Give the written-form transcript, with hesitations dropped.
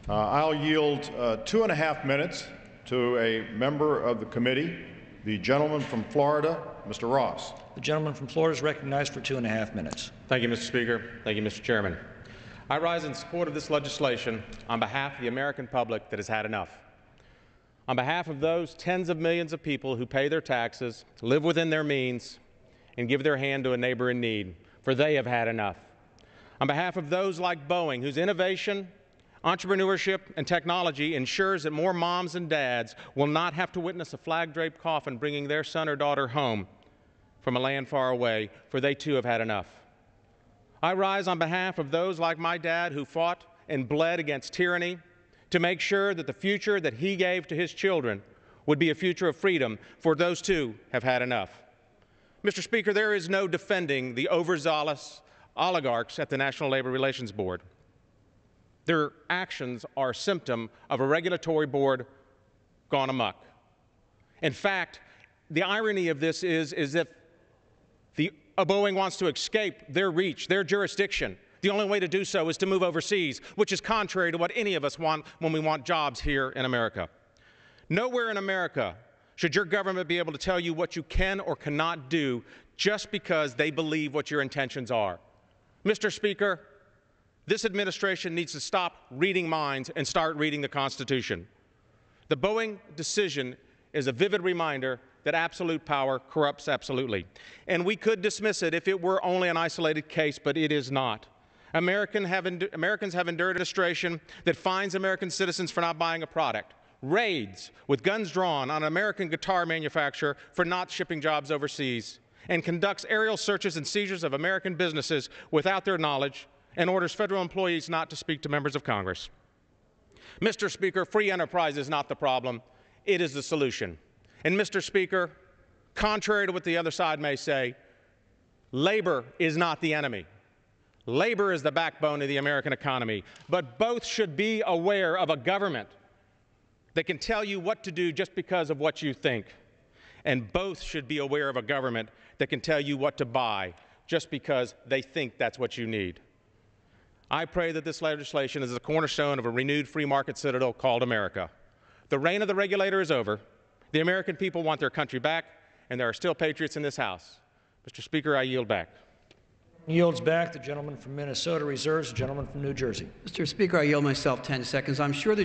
I'll yield 2.5 minutes to a member of the committee, the gentleman from Florida, Mr. Ross. The gentleman from Florida is recognized for 2.5 minutes. Thank you, Mr. Speaker. Thank you, Mr. Chairman. I rise in support of this legislation on behalf of the American public that has had enough. On behalf of those tens of millions of people who pay their taxes, live within their means, and give their hand to a neighbor in need, for they have had enough. On behalf of those like Boeing, whose innovation, entrepreneurship, and technology ensures that more moms and dads will not have to witness a flag-draped coffin bringing their son or daughter home from a land far away, for they too have had enough. I rise on behalf of those like my dad who fought and bled against tyranny to make sure that the future that he gave to his children would be a future of freedom, for those too have had enough. Mr. Speaker, there is no defending the overzealous oligarchs at the National Labor Relations Board. Their actions are a symptom of a regulatory board gone amok. In fact, the irony of this is if Boeing wants to escape their reach, their jurisdiction, the only way to do so is to move overseas, which is contrary to what any of us want when we want jobs here in America. Nowhere in America should your government be able to tell you what you can or cannot do just because they believe what your intentions are. Mr. Speaker, this administration needs to stop reading minds and start reading the Constitution. The Boeing decision is a vivid reminder that absolute power corrupts absolutely. And we could dismiss it if it were only an isolated case, but it is not. Americans have endured administration that fines American citizens for not buying a product, raids with guns drawn on an American guitar manufacturer for not shipping jobs overseas, and conducts aerial searches and seizures of American businesses without their knowledge, and orders federal employees not to speak to members of Congress. Mr. Speaker, free enterprise is not the problem, it is the solution. And Mr. Speaker, contrary to what the other side may say, labor is not the enemy. Labor is the backbone of the American economy, but both should be aware of a government that can tell you what to do just because of what you think. And both should be aware of a government that can tell you what to buy just because they think that's what you need. I pray that this legislation is a cornerstone of a renewed free market citadel called America. The reign of the regulator is over. The American people want their country back, and there are still patriots in this House. Mr. Speaker, I yield back. Yields back. The gentleman from Minnesota reserves. The gentleman from New Jersey. Mr. Speaker, I yield myself 10 seconds. I'm sure the